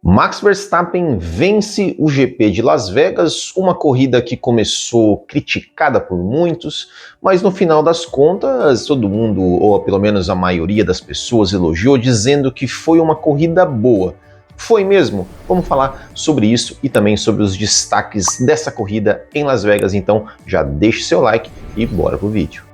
Max Verstappen vence o GP de Las Vegas, uma corrida que começou criticada por muitos, mas no final das contas todo mundo, ou pelo menos a maioria das pessoas, elogiou, dizendo que foi uma corrida boa. Foi mesmo? Vamos falar sobre isso e também sobre os destaques dessa corrida em Las Vegas, então já deixe seu like e bora pro vídeo.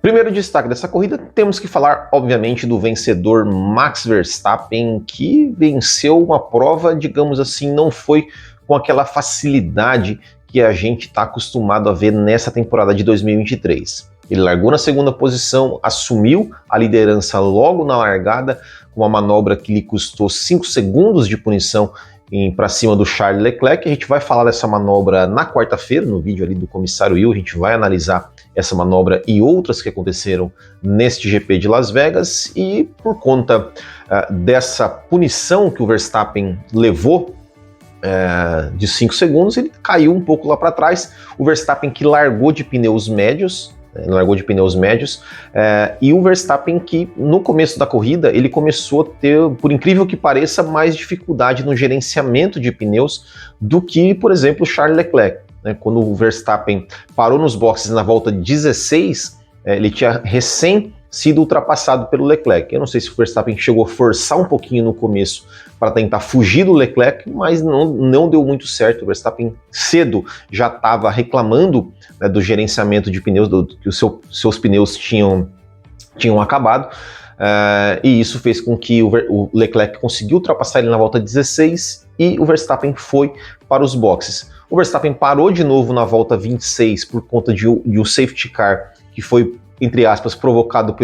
Primeiro destaque dessa corrida, temos que falar, obviamente, do vencedor Max Verstappen, que venceu uma prova, digamos assim, não foi com aquela facilidade que a gente está acostumado a ver nessa temporada de 2023. Ele largou na segunda posição, assumiu a liderança logo na largada, com uma manobra que lhe custou 5 segundos de punição para cima do Charles Leclerc. A gente vai falar dessa manobra na quarta-feira, no vídeo ali do comissário Will, a gente vai analisar essa manobra e outras que aconteceram neste GP de Las Vegas, e por conta dessa punição que o Verstappen levou de 5 segundos, ele caiu um pouco lá para trás. O Verstappen que largou de pneus médios, e o Verstappen que no começo da corrida ele começou a ter, por incrível que pareça, mais dificuldade no gerenciamento de pneus do que, por exemplo, o Charles Leclerc. Quando o Verstappen parou nos boxes na volta 16, ele tinha recém sido ultrapassado pelo Leclerc. Eu não sei se o Verstappen chegou a forçar um pouquinho no começo para tentar fugir do Leclerc, mas não deu muito certo. O Verstappen cedo já estava reclamando do gerenciamento de pneus, que os seus pneus tinham acabado, e isso fez com que o Leclerc conseguiu ultrapassar ele na volta 16 e o Verstappen foi para os boxes. O Verstappen parou de novo na volta 26 por conta de um safety car que foi, entre aspas, provocado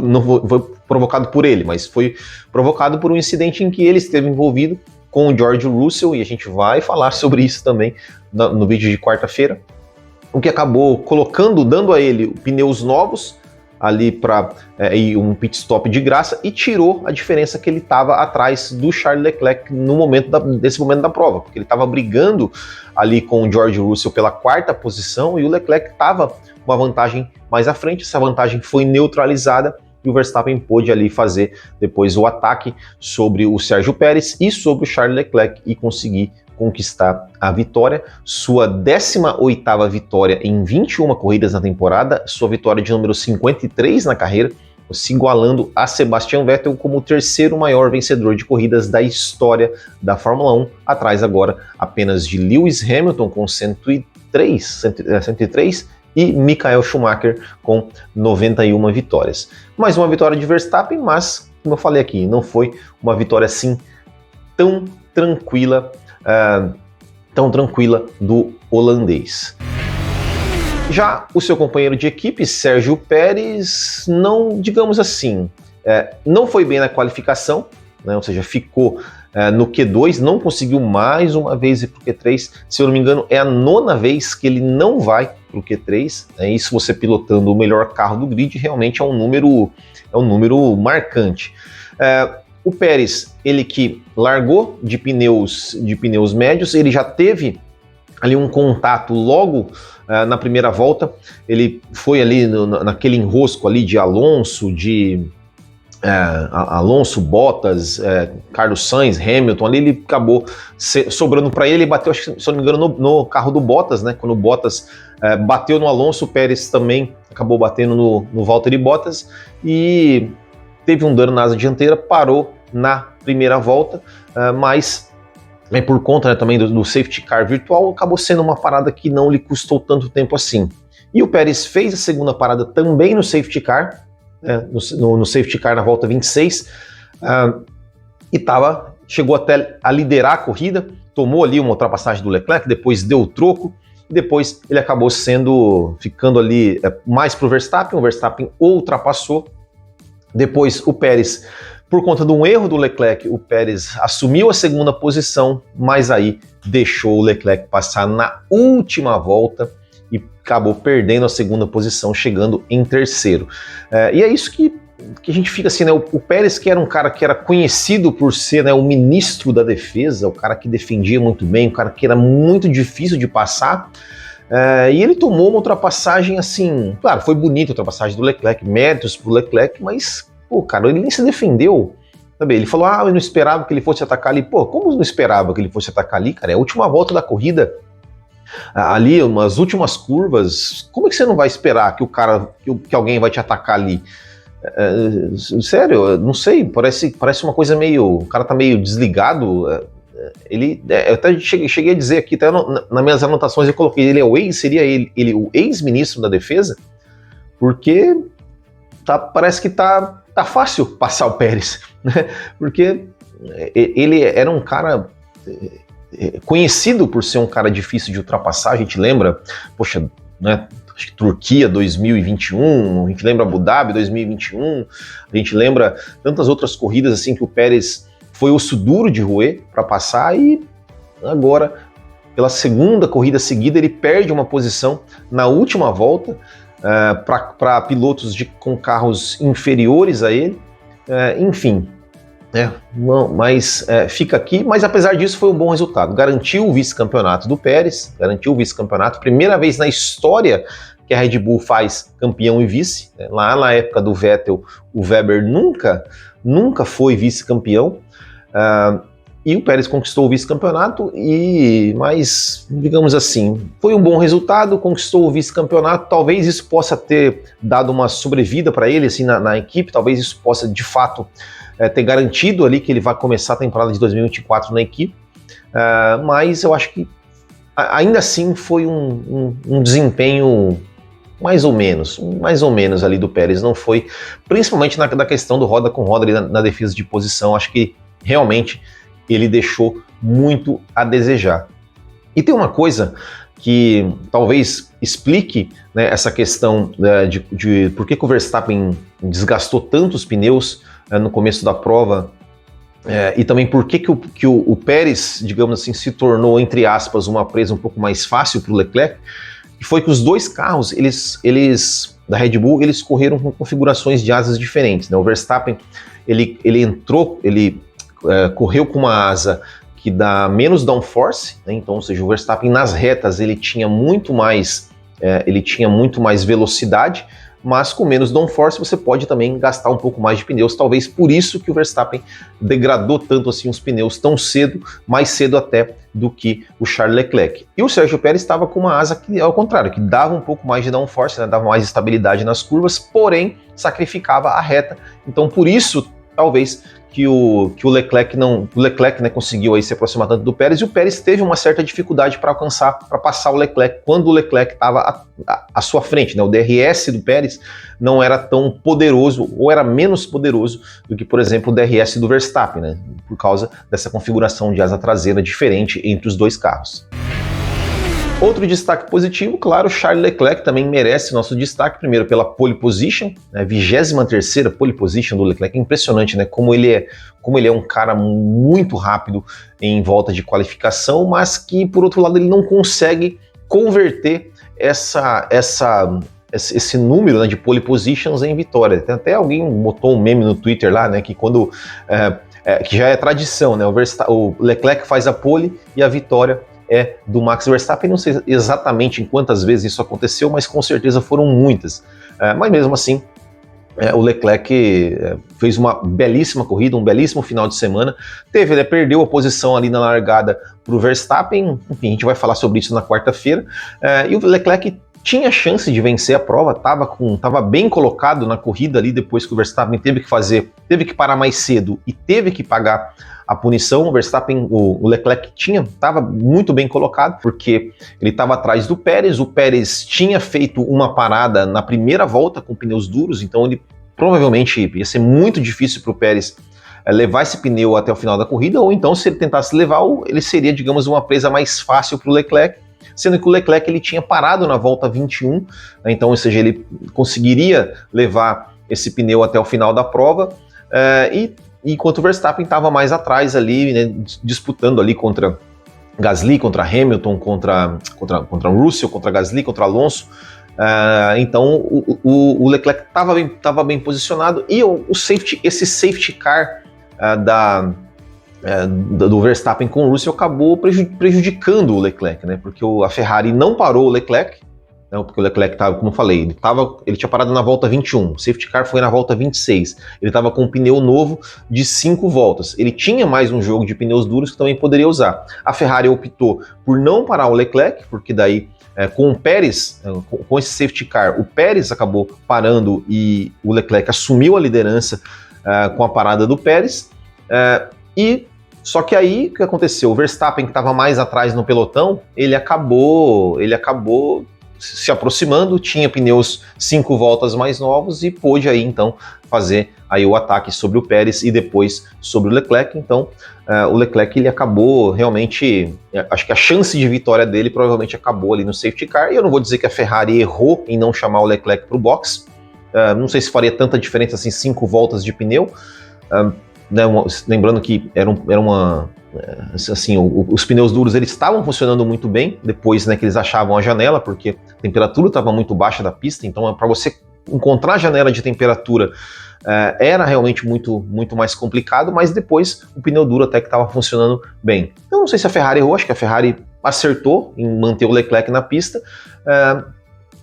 não foi provocado por ele, mas foi provocado por um incidente em que ele esteve envolvido com o George Russell, e a gente vai falar sobre isso também no vídeo de quarta-feira, o que acabou dando a ele pneus novos ali e um pit stop de graça, e tirou a diferença que ele estava atrás do Charles Leclerc nesse momento da prova, porque ele estava brigando ali com o George Russell pela quarta posição e o Leclerc estava com uma vantagem mais à frente. Essa vantagem foi neutralizada e o Verstappen pôde ali fazer depois o ataque sobre o Sérgio Pérez e sobre o Charles Leclerc e conseguir conquistar a vitória, sua 18ª vitória em 21 corridas na temporada, sua vitória de número 53 na carreira, se igualando a Sebastian Vettel como o terceiro maior vencedor de corridas da história da Fórmula 1, atrás agora apenas de Lewis Hamilton com 103 e Michael Schumacher com 91 vitórias. Mais uma vitória de Verstappen, mas, como eu falei aqui, não foi uma vitória assim tão tranquila do holandês. Já o seu companheiro de equipe, Sérgio Pérez, não, digamos assim, não foi bem na qualificação, ou seja, ficou no Q2, não conseguiu mais uma vez ir para o Q3, se eu não me engano é a 9ª vez que ele não vai para o Q3, isso você pilotando o melhor carro do grid, realmente é um número marcante. O Pérez, ele que largou de pneus médios, ele já teve ali um contato logo na primeira volta, ele foi ali naquele enrosco ali de Alonso, Bottas, Carlos Sainz, Hamilton, ali ele acabou sobrando para ele bateu, se eu não me engano, no carro do Bottas, quando o Bottas bateu no Alonso, o Pérez também acabou batendo no Valtteri Bottas e teve um dano na asa dianteira, parou na primeira volta, mas por conta também do safety car virtual, acabou sendo uma parada que não lhe custou tanto tempo assim. E o Pérez fez a segunda parada também no safety car, no safety car na volta 26, e chegou até a liderar a corrida, tomou ali uma ultrapassagem do Leclerc, depois deu o troco, e depois ele acabou ficando ali mais para o Verstappen ultrapassou. Depois o Pérez, por conta de um erro do Leclerc, o Pérez assumiu a segunda posição, mas aí deixou o Leclerc passar na última volta e acabou perdendo a segunda posição, chegando em terceiro. E é isso que a gente fica assim, o Pérez, que era um cara que era conhecido por ser o ministro da defesa, o cara que defendia muito bem, o cara que era muito difícil de passar, e ele tomou uma ultrapassagem assim, claro, foi bonita a ultrapassagem do Leclerc, méritos pro Leclerc, mas pô, cara, ele nem se defendeu. Sabe? Ele falou, eu não esperava que ele fosse atacar ali. Pô, como não esperava que ele fosse atacar ali, cara? É a última volta da corrida, ali, umas últimas curvas, como é que você não vai esperar que o cara, que alguém vai te atacar ali? Sério, não sei, parece uma coisa meio, o cara tá meio desligado. Eu até cheguei a dizer aqui, até nas minhas anotações eu coloquei, seria ele o ex-ministro da defesa, porque parece que tá fácil passar o Pérez, né? Porque ele era um cara conhecido por ser um cara difícil de ultrapassar. A gente lembra, poxa, né, acho que Turquia 2021, a gente lembra Abu Dhabi 2021, a gente lembra tantas outras corridas assim que o Pérez foi osso duro de roer para passar, e agora, pela segunda corrida seguida, ele perde uma posição na última volta para pilotos com carros inferiores a ele, enfim. Mas fica aqui, mas apesar disso foi um bom resultado, garantiu o vice-campeonato do Pérez, primeira vez na história que a Red Bull faz campeão e vice, né? Lá na época do Vettel, o Weber nunca foi vice-campeão, e o Pérez conquistou o vice-campeonato, mas, digamos assim, foi um bom resultado, conquistou o vice-campeonato. Talvez isso possa ter dado uma sobrevida para ele assim, na equipe, talvez isso possa, de fato, ter garantido ali que ele vai começar a temporada de 2024 na equipe, mas eu acho que ainda assim foi um desempenho mais ou menos ali do Pérez, não foi, principalmente na questão do roda com roda ali na defesa de posição. Acho que realmente ele deixou muito a desejar. E tem uma coisa que talvez explique, né, essa questão de por que o Verstappen desgastou tanto os pneus no começo da prova, e também por que o Pérez, digamos assim, se tornou, entre aspas, uma presa um pouco mais fácil para o Leclerc, que foi que os dois carros, eles da Red Bull, eles correram com configurações de asas diferentes, né? O Verstappen, ele correu com uma asa que dá menos downforce, né? Então, ou seja, o Verstappen nas retas ele tinha muito mais velocidade, mas com menos downforce você pode também gastar um pouco mais de pneus. Talvez por isso que o Verstappen degradou tanto assim os pneus tão cedo, mais cedo até do que o Charles Leclerc. E o Sérgio Pérez estava com uma asa que, ao contrário, que dava um pouco mais de downforce, né? Dava mais estabilidade nas curvas, porém sacrificava a reta. Então, por isso, talvez que o Leclerc né, conseguiu aí se aproximar tanto do Pérez, e o Pérez teve uma certa dificuldade para passar o Leclerc quando o Leclerc estava à sua frente, né? O DRS do Pérez não era tão poderoso, ou era menos poderoso do que, por exemplo, o DRS do Verstappen, né? Por causa dessa configuração de asa traseira diferente entre os dois carros. Outro destaque positivo, claro, Charles Leclerc também merece nosso destaque, primeiro pela pole position, né, 23ª pole position do Leclerc. É impressionante, né, como ele é um cara muito rápido em volta de qualificação, mas que, por outro lado, ele não consegue converter esse número, né, de pole positions em vitória. Tem até alguém botou um meme no Twitter lá, né, que quando que já é tradição, né, o Leclerc faz a pole e a vitória é do Max Verstappen. Não sei exatamente em quantas vezes isso aconteceu, mas com certeza foram muitas. Mas mesmo assim, o Leclerc fez uma belíssima corrida, um belíssimo final de semana. Perdeu a posição ali na largada para o Verstappen, enfim, a gente vai falar sobre isso na quarta-feira. E o Leclerc tinha chance de vencer a prova, estava bem colocado na corrida ali, depois que o Verstappen teve que parar mais cedo e teve que pagar a punição. O Leclerc estava muito bem colocado, porque ele estava atrás do Pérez. O Pérez tinha feito uma parada na primeira volta com pneus duros, então ele provavelmente ia ser muito difícil para o Pérez levar esse pneu até o final da corrida, ou então, se ele tentasse levar, ele seria, digamos, uma presa mais fácil para o Leclerc, sendo que o Leclerc ele tinha parado na volta 21, né, então, ou seja, ele conseguiria levar esse pneu até o final da prova, enquanto o Verstappen estava mais atrás ali, né, disputando ali contra Gasly, contra Hamilton, contra Russell, contra Gasly, contra Alonso. Então o Leclerc estava bem posicionado, e esse safety car do Verstappen com o Russell acabou prejudicando o Leclerc, né, porque a Ferrari não parou o Leclerc, né, porque o Leclerc estava, como eu falei, ele tinha parado na volta 21, o safety car foi na volta 26, ele estava com um pneu novo de 5 voltas, ele tinha mais um jogo de pneus duros que também poderia usar. A Ferrari optou por não parar o Leclerc, porque daí com o Pérez, com esse safety car, o Pérez acabou parando e o Leclerc assumiu a liderança com a parada do Pérez, só que aí o que aconteceu? O Verstappen, que estava mais atrás no pelotão, ele acabou se aproximando, tinha pneus 5 voltas mais novos e pôde aí então fazer aí o ataque sobre o Pérez e depois sobre o Leclerc. Então o Leclerc ele acabou realmente, acho que a chance de vitória dele provavelmente acabou ali no safety car, e eu não vou dizer que a Ferrari errou em não chamar o Leclerc para o box, não sei se faria tanta diferença assim 5 voltas de pneu, né, lembrando que assim, os pneus duros eles estavam funcionando muito bem depois, né, que eles achavam a janela, porque a temperatura estava muito baixa da pista, então para você encontrar a janela de temperatura era realmente muito mais complicado, mas depois o pneu duro até que estava funcionando bem. Eu não sei se a Ferrari errou, acho que a Ferrari acertou em manter o Leclerc na pista,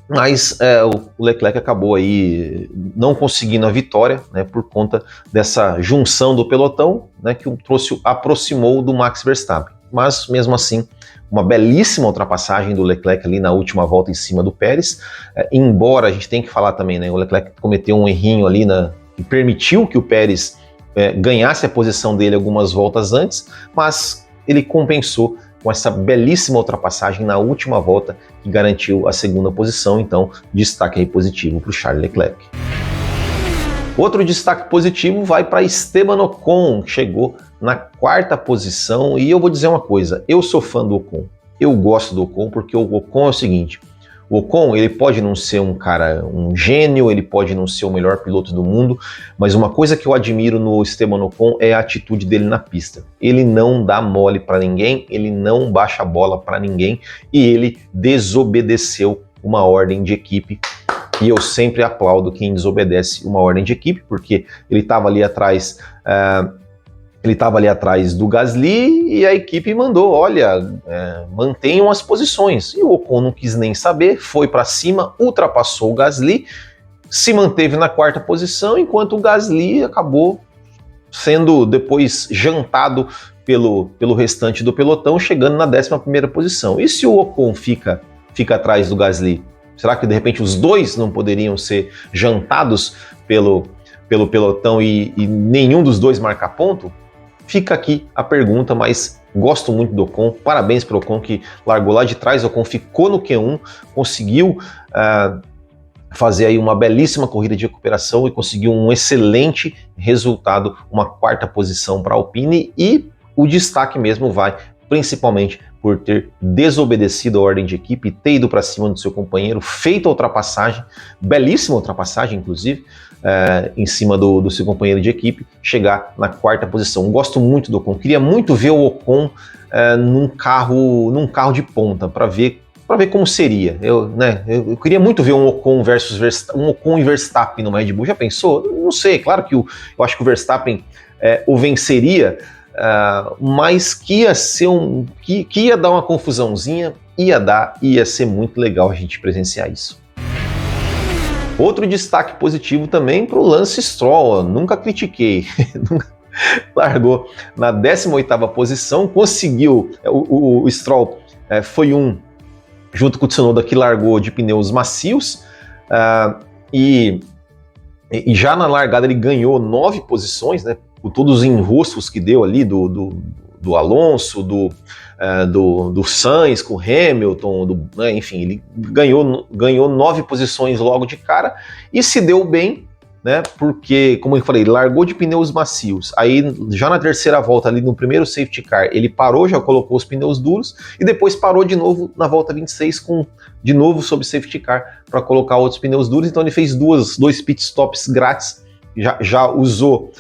mas o Leclerc acabou aí não conseguindo a vitória, né, por conta dessa junção do pelotão, né, que aproximou do Max Verstappen. Mas mesmo assim, uma belíssima ultrapassagem do Leclerc ali na última volta em cima do Pérez, embora a gente tenha que falar também, né, o Leclerc cometeu um errinho ali e permitiu que o Pérez ganhasse a posição dele algumas voltas antes, mas ele compensou com essa belíssima ultrapassagem na última volta que garantiu a segunda posição. Então, destaque aí positivo para o Charles Leclerc. Outro destaque positivo vai para Esteban Ocon, que chegou na 4ª posição, e eu vou dizer uma coisa, eu sou fã do Ocon, eu gosto do Ocon, porque o Ocon é o seguinte, o Ocon, ele pode não ser um gênio, ele pode não ser o melhor piloto do mundo, mas uma coisa que eu admiro no Esteban Ocon é a atitude dele na pista. Ele não dá mole para ninguém, ele não baixa a bola para ninguém, e ele desobedeceu uma ordem de equipe. E eu sempre aplaudo quem desobedece uma ordem de equipe, porque ele estava ali atrás... Ele estava ali atrás do Gasly e a equipe mandou, olha, mantenham as posições. E o Ocon não quis nem saber, foi para cima, ultrapassou o Gasly, se manteve na 4ª posição, enquanto o Gasly acabou sendo depois jantado pelo restante do pelotão, chegando na 11ª posição. E se o Ocon fica atrás do Gasly? Será que de repente os dois não poderiam ser jantados pelo pelotão e nenhum dos dois marcar ponto? Fica aqui a pergunta, mas gosto muito do Ocon, parabéns para o Ocon que largou lá de trás, o Ocon ficou no Q1, conseguiu fazer aí uma belíssima corrida de recuperação e conseguiu um excelente resultado, uma 4ª posição para a Alpine, e o destaque mesmo vai principalmente por ter desobedecido a ordem de equipe, ter ido para cima do seu companheiro, feito a ultrapassagem, belíssima ultrapassagem inclusive, em cima do seu companheiro de equipe, chegar na 4ª posição. Gosto muito do Ocon, queria muito ver o Ocon num carro de ponta, para ver como seria. Eu queria muito ver um Ocon e Verstappen no Red Bull. Já pensou? Não sei, claro que eu acho que o Verstappen o venceria, mas que ia dar uma confusãozinha, ia ser muito legal a gente presenciar isso. Outro destaque positivo também para o Lance Stroll, nunca critiquei, largou na 18ª posição, conseguiu, o Stroll foi junto com o Tsunoda, que largou de pneus macios, e já na largada ele ganhou 9 posições, né, por todos os enroscos que deu ali do Alonso, do Sainz com o Hamilton, enfim, ele ganhou 9 posições logo de cara e se deu bem, né? Porque, como eu falei, ele largou de pneus macios, aí já na 3ª volta ali no primeiro safety car, ele parou, já colocou os pneus duros e depois parou de novo na volta 26 de novo sob safety car para colocar outros pneus duros, então ele fez dois pit stops grátis, já usou,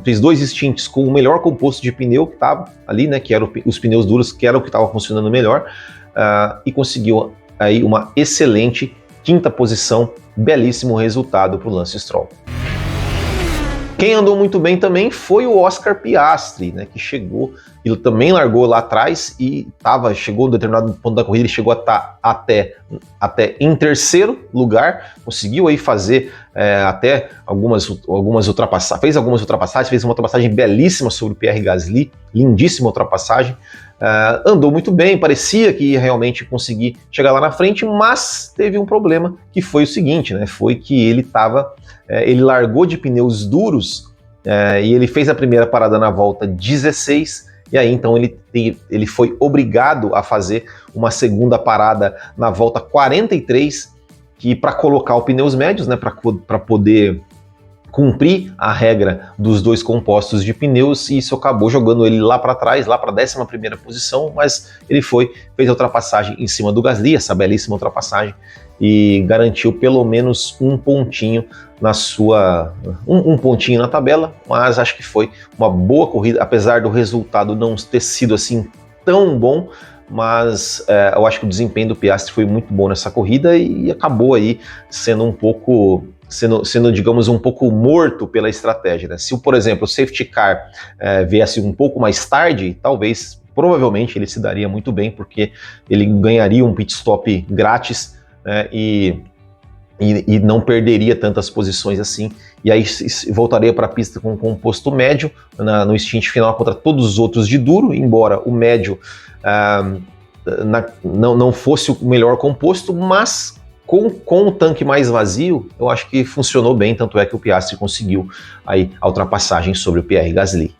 fez 2 stints com o melhor composto de pneu que estava ali, né, que eram os pneus duros, que era o que estava funcionando melhor, e conseguiu aí uma excelente 5ª posição, belíssimo resultado para o Lance Stroll. Quem andou muito bem também foi o Oscar Piastri, né, que chegou, ele também largou lá atrás e chegou em determinado ponto da corrida, ele chegou a estar até em terceiro lugar, conseguiu aí fazer até algumas ultrapassagens, fez uma ultrapassagem belíssima sobre o Pierre Gasly, lindíssima ultrapassagem, andou muito bem, parecia que ia realmente conseguir chegar lá na frente, mas teve um problema que foi o seguinte, né, foi que ele largou de pneus duros e ele fez a primeira parada na volta 16, e aí então ele foi obrigado a fazer uma segunda parada na volta 43, que para colocar os pneus médios, né, para poder cumprir a regra dos dois compostos de pneus, e isso acabou jogando ele lá para trás, lá para a 11ª posição, mas ele fez a ultrapassagem em cima do Gasly, essa belíssima ultrapassagem, e garantiu pelo menos um pontinho um pontinho na tabela, mas acho que foi uma boa corrida, apesar do resultado não ter sido assim tão bom, mas eu acho que o desempenho do Piastri foi muito bom nessa corrida e acabou aí sendo digamos, um pouco morto pela estratégia, né? Se, por exemplo, o safety car viesse um pouco mais tarde, provavelmente ele se daria muito bem, porque ele ganharia um pit stop grátis, né, e não perderia tantas posições assim, e aí voltaria para a pista com um composto médio no stint final contra todos os outros de duro, embora o médio não fosse o melhor composto, mas com o tanque mais vazio, eu acho que funcionou bem, tanto é que o Piastri conseguiu aí a ultrapassagem sobre o Pierre Gasly.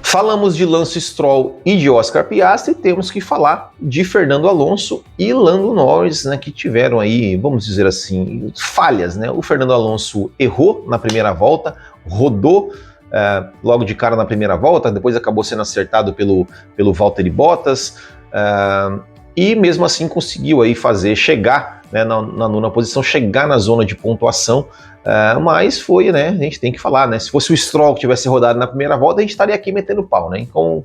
Falamos de Lance Stroll e de Oscar Piastri, temos que falar de Fernando Alonso e Lando Norris, né, que tiveram aí, vamos dizer assim, falhas, né? O Fernando Alonso errou na primeira volta, rodou logo de cara na primeira volta, depois acabou sendo acertado pelo Valtteri Bottas, e mesmo assim conseguiu aí chegar, né, na 9ª posição, chegar na zona de pontuação, mas foi, né, a gente tem que falar, né, se fosse o Stroll que tivesse rodado na primeira volta, a gente estaria aqui metendo pau, né, então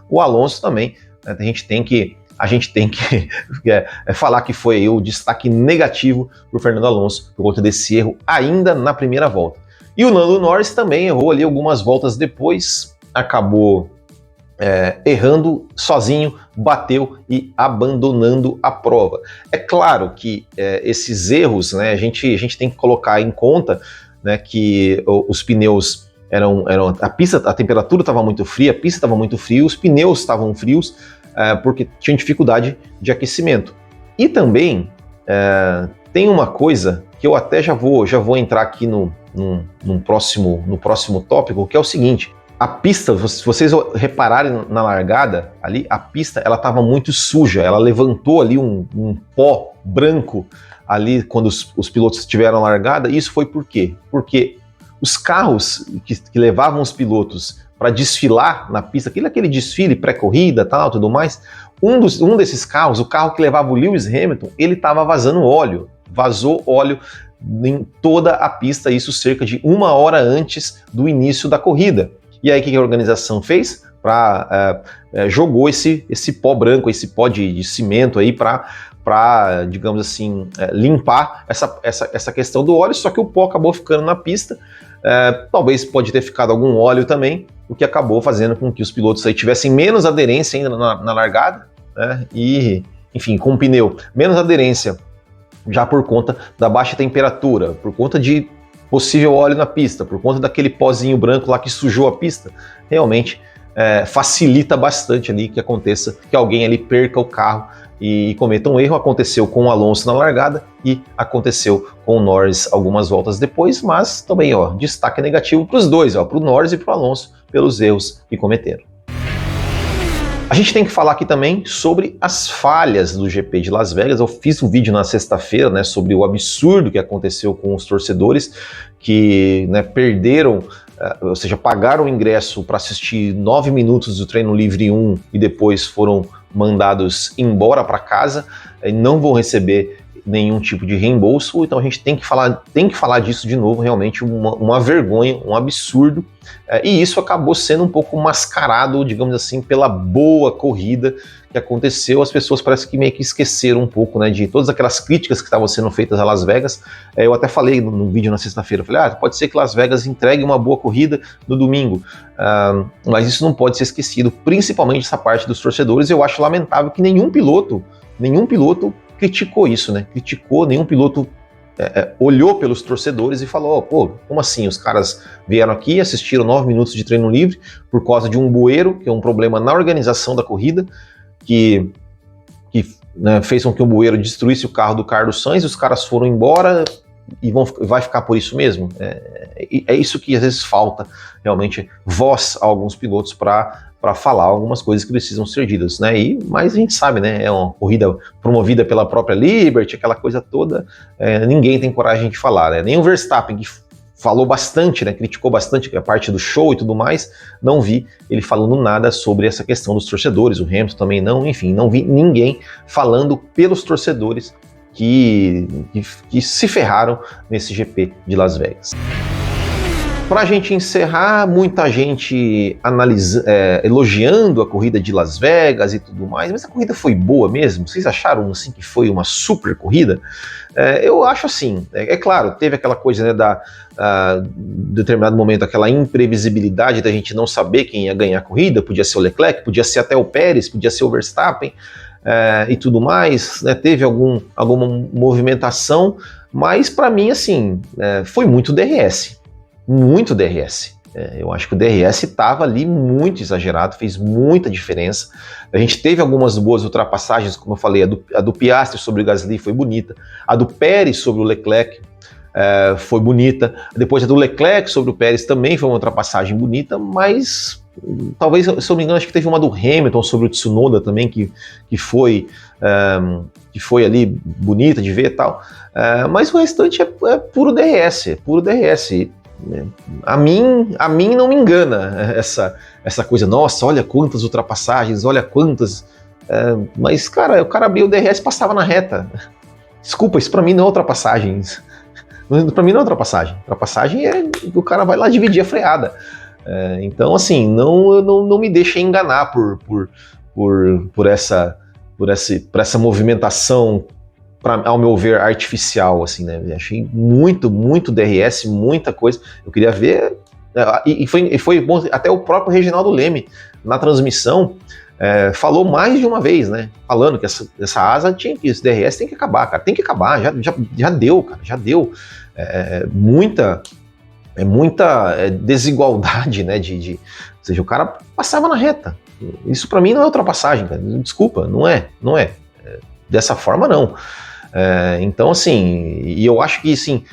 o Alonso também, né, a gente tem que falar que foi aí o destaque negativo para o Fernando Alonso por conta desse erro ainda na primeira volta. E o Lando Norris também errou ali algumas voltas depois, acabou errando sozinho, bateu e abandonando a prova. É claro que esses erros, né, a gente tem que colocar em conta, né, que os pneus a temperatura estava muito fria, a pista estava muito fria, os pneus estavam frios, porque tinham dificuldade de aquecimento. E também tem uma coisa que eu até já vou entrar aqui no próximo tópico, que é o seguinte: a pista, se vocês repararem na largada ali, a pista ela estava muito suja, ela levantou ali um pó branco ali quando os pilotos tiveram a largada. Isso foi por quê? Porque os carros que levavam os pilotos para desfilar na pista, aquele desfile pré-corrida, tudo mais, um desses carros, o carro que levava o Lewis Hamilton, ele estava vazou óleo em toda a pista, isso cerca de 1 hora antes do início da corrida. E aí o que a organização fez? Jogou esse pó branco, esse pó de cimento aí para, digamos assim, limpar essa questão do óleo, só que o pó acabou ficando na pista, talvez pode ter ficado algum óleo também, o que acabou fazendo com que os pilotos aí tivessem menos aderência ainda na largada, né? E, enfim, com o pneu menos aderência, já por conta da baixa temperatura, por conta de possível óleo na pista, por conta daquele pozinho branco lá que sujou a pista, realmente facilita bastante ali que aconteça, que alguém ali perca o carro e cometa um erro. Aconteceu com o Alonso na largada e aconteceu com o Norris algumas voltas depois, mas também, destaque negativo para os dois, para o Norris e para o Alonso, pelos erros que cometeram. A gente tem que falar aqui também sobre as falhas do GP de Las Vegas. Eu fiz um vídeo na sexta-feira, né, sobre o absurdo que aconteceu com os torcedores que, né, perderam, ou seja, pagaram o ingresso para assistir 9 minutos do treino livre 1 e depois foram mandados embora para casa e não vão receber nenhum tipo de reembolso, então a gente tem que falar disso de novo, realmente uma vergonha, um absurdo, e isso acabou sendo um pouco mascarado, digamos assim, pela boa corrida que aconteceu. As pessoas parece que meio que esqueceram um pouco, né, de todas aquelas críticas que estavam sendo feitas a Las Vegas. Eu até falei no vídeo na sexta-feira, falei, pode ser que Las Vegas entregue uma boa corrida no domingo, mas isso não pode ser esquecido, principalmente essa parte dos torcedores. Eu acho lamentável que nenhum piloto criticou isso, né? Nenhum piloto olhou pelos torcedores e falou, pô, como assim? Os caras vieram aqui, assistiram 9 minutos de treino livre por causa de um bueiro, que é um problema na organização da corrida, que né, fez com que o bueiro destruísse o carro do Carlos Sainz, e os caras foram embora e vai ficar por isso mesmo? É isso que às vezes falta, realmente, voz a alguns pilotos para falar algumas coisas que precisam ser ditas, né? Mas a gente sabe, né? É uma corrida promovida pela própria Liberty, aquela coisa toda, ninguém tem coragem de falar, né? Nem o Verstappen, que falou bastante, né? Criticou bastante a parte do show e tudo mais, não vi ele falando nada sobre essa questão dos torcedores, o Hamilton também não, enfim, não vi ninguém falando pelos torcedores que se ferraram nesse GP de Las Vegas. Para a gente encerrar, muita gente elogiando a corrida de Las Vegas e tudo mais, mas a corrida foi boa mesmo? Vocês acharam assim que foi uma super corrida? Eu acho assim, é claro, teve aquela coisa, né, em determinado momento, aquela imprevisibilidade da gente não saber quem ia ganhar a corrida, podia ser o Leclerc, podia ser até o Pérez, podia ser o Verstappen, e tudo mais, né, teve alguma movimentação, mas para mim, assim, foi muito DRS. Muito DRS. Eu acho que o DRS estava ali muito exagerado, fez muita diferença. A gente teve algumas boas ultrapassagens, como eu falei, a do Piastri sobre o Gasly foi bonita, a do Pérez sobre o Leclerc foi bonita, depois a do Leclerc sobre o Pérez também foi uma ultrapassagem bonita, mas talvez, se eu não me engano, acho que teve uma do Hamilton sobre o Tsunoda também, que foi ali bonita de ver e tal, mas o restante é puro DRS, A mim não me engana essa coisa, nossa, olha quantas ultrapassagens, olha quantas, mas cara, o cara abriu o DRS e passava na reta. Desculpa, isso pra mim não é ultrapassagem. Pra mim não é ultrapassagem. Ultrapassagem é o cara vai lá dividir a freada. Então, assim, não me deixe enganar por essa movimentação, ao meu ver, artificial, assim, né? Achei muito DRS, muita coisa. Eu queria ver, e foi bom, até o próprio Reginaldo Leme, na transmissão, falou mais de uma vez, né? Falando que essa asa esse DRS tem que acabar, cara, tem que acabar, já deu, cara, já deu. Muita desigualdade, né? Ou seja, o cara passava na reta. Isso pra mim não é ultrapassagem, cara. Desculpa, não é. Dessa forma, não. Então, assim, e eu acho que, assim,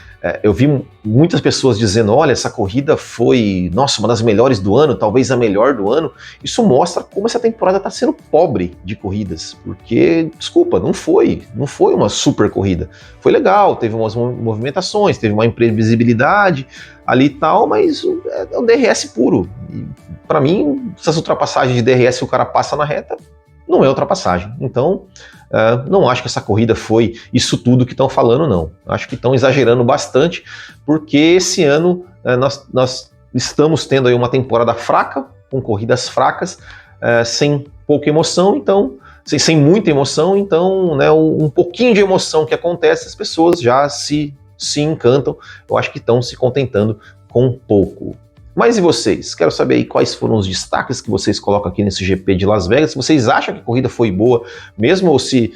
eu vi muitas pessoas dizendo, olha, essa corrida foi, nossa, uma das melhores do ano, talvez a melhor do ano. Isso mostra como essa temporada está sendo pobre de corridas, porque, desculpa, não foi uma super corrida. Foi legal, teve umas movimentações, teve uma imprevisibilidade ali e tal, mas é um DRS puro. Para mim, essas ultrapassagens de DRS, o cara passa na reta, não é ultrapassagem. Então, não acho que essa corrida foi isso tudo que estão falando, não. Acho que estão exagerando bastante, porque esse ano nós estamos tendo aí uma temporada fraca, com corridas fracas, sem pouca emoção, então, sem muita emoção, então, né, um pouquinho de emoção que acontece, as pessoas já se encantam. Eu acho que estão se contentando com pouco. Mas e vocês? Quero saber aí quais foram os destaques que vocês colocam aqui nesse GP de Las Vegas. Se vocês acham que a corrida foi boa mesmo, ou se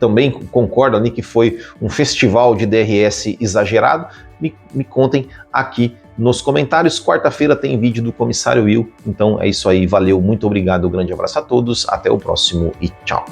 também concordam ali que foi um festival de DRS exagerado, me contem aqui nos comentários. Quarta-feira tem vídeo do Comissário Will. Então é isso aí, valeu, muito obrigado, um grande abraço a todos, até o próximo e tchau.